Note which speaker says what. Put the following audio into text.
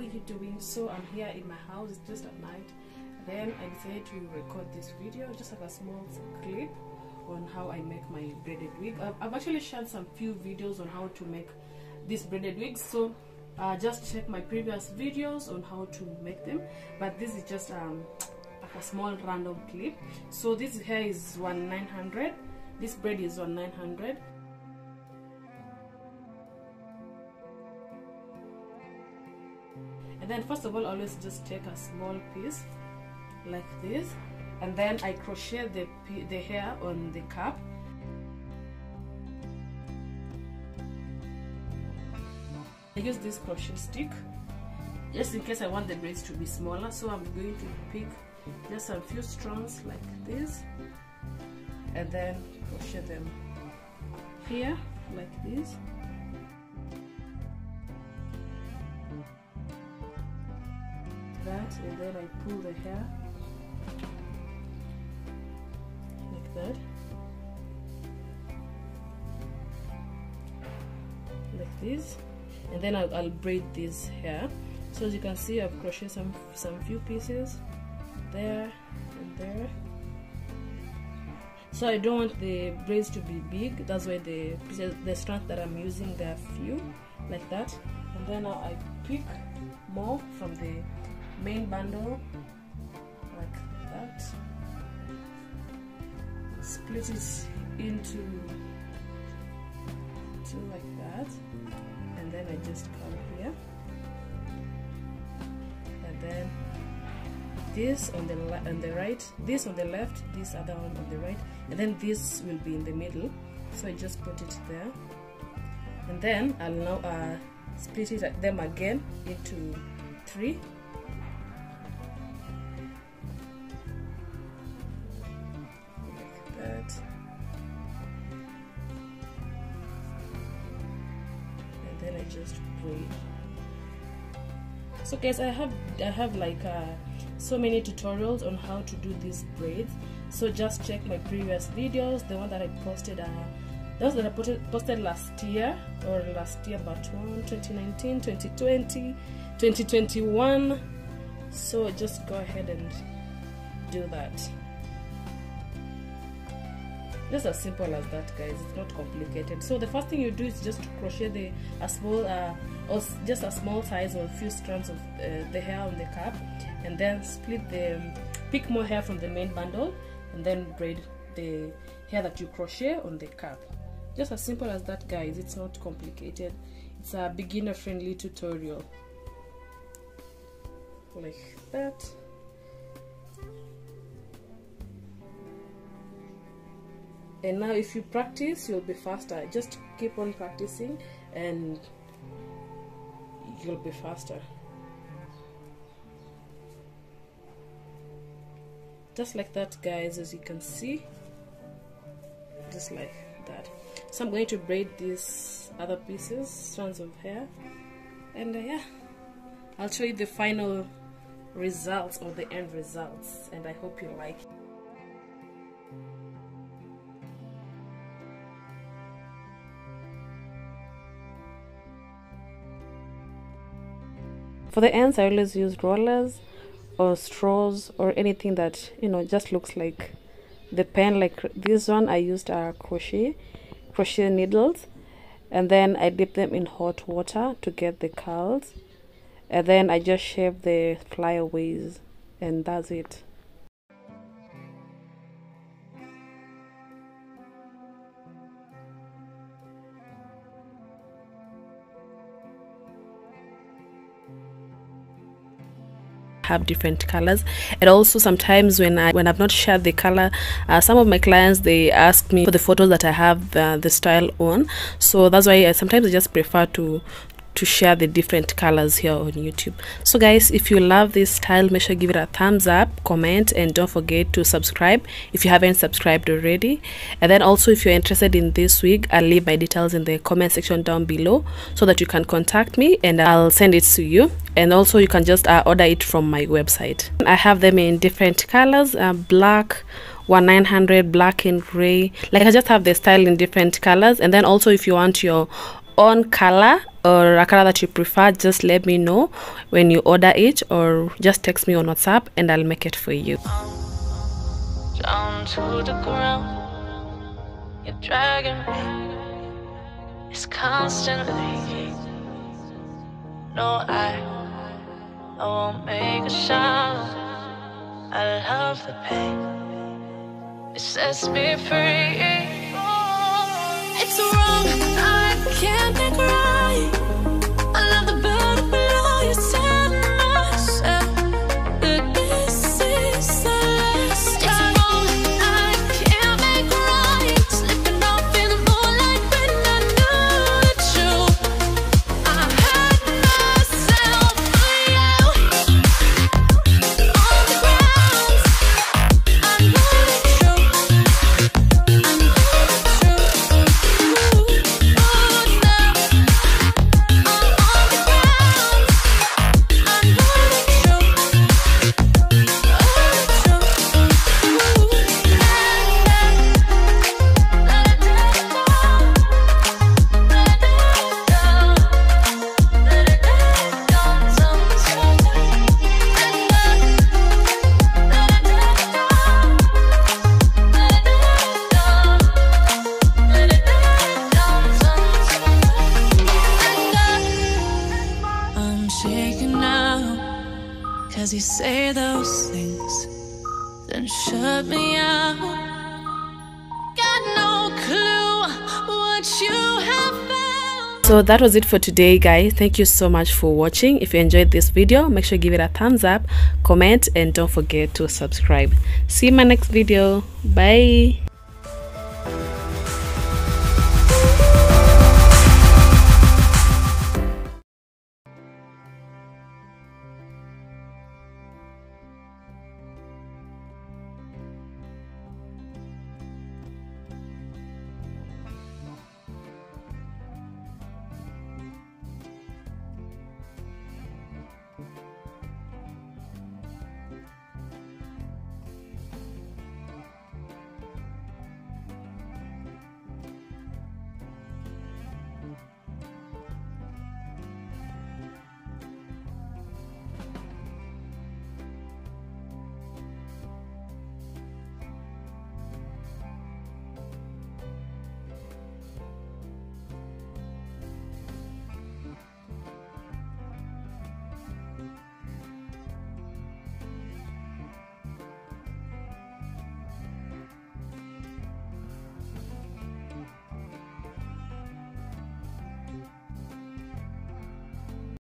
Speaker 1: are you doing? So I'm here in my house, it's just at night. Then I decided to record this video, just like a small clip on how I make my braided wig. I've actually shared some few videos on how to make these braided wigs, so just check my previous videos on how to make them, but this is just like a small random clip. So this hair is 1,900, this braid is 1,900. And then first of all, always just take a small piece like this, and then I crochet the hair on the cap. I use this crochet stick just in case I want the braids to be smaller, so I'm going to pick just a few strands like this and then crochet them here like this. That, and then I pull the hair like that, like this, and then I'll braid this hair. So as you can see, I've crocheted some few pieces there and there. So I don't want the braids to be big, that's why the strands that I'm using, they are few like that. And then now I pick more from the main bundle like that, split it into two like that, and then I just come here, and then this on the right, this on the left, this other one on the right, and then this will be in the middle. So I just put it there, and then I'll now split them again into three. And then I just braid. So guys, I have like so many tutorials on how to do these braids, so just check my previous videos. The one that I posted those that I posted last year, but 2019, 2020, 2021. So just go ahead and do that. Just as simple as that, guys. It's not complicated. So the first thing you do is just to crochet a small size or a few strands of the hair on the cap, and then pick more hair from the main bundle, and then braid the hair that you crochet on the cap. Just as simple as that, guys. It's not complicated. It's a beginner friendly tutorial like that. And now if you practice, you'll be faster. Just keep on practicing and you'll be faster. Just like that, guys, as you can see. Just like that. So I'm going to braid these other pieces, strands of hair. And yeah, I'll show you the final results or the end results. And I hope you like it. For the ends, I always use rollers or straws or anything that, you know, just looks like the pen. Like this one, I used crochet needles, and then I dip them in hot water to get the curls, and then I just shave the flyaways, and that's it. Have different colors, and also sometimes when I've not shared the color, some of my clients, they ask me for the photos that I have the style on, so that's why sometimes I just prefer to share the different colors here on YouTube. So guys, if you love this style, make sure to give it a thumbs up, comment, and don't forget to subscribe if you haven't subscribed already. And then also, if you're interested in this wig, I'll leave my details in the comment section down below so that you can contact me and I'll send it to you. And also you can just order it from my website. I have them in different colors, black, 1900, black and gray. Like I just have the style in different colors. And then also if you want your own color or a color that you prefer, just let me know when you order it, or just text me on WhatsApp and I'll make it for you.
Speaker 2: Down to the ground, you're dragging me. It's constantly. No, I won't make a sound. I love the pain. It sets me free. It's wrong, I can't make right. I love the bird below you, said myself that this is the last time. It's wrong, I can't make right. Slipping off in the moonlight when I knew the truth. I had myself for you. On the ground, I know the truth. I know the truth. I'm shaking now, 'cause you say those things, then shut me out. Got no clue what you have found.
Speaker 1: So that was it for today, guys. Thank you so much for watching. If you enjoyed this video, make sure you give it a thumbs up, comment, and don't forget to subscribe. See you in my next video. Bye.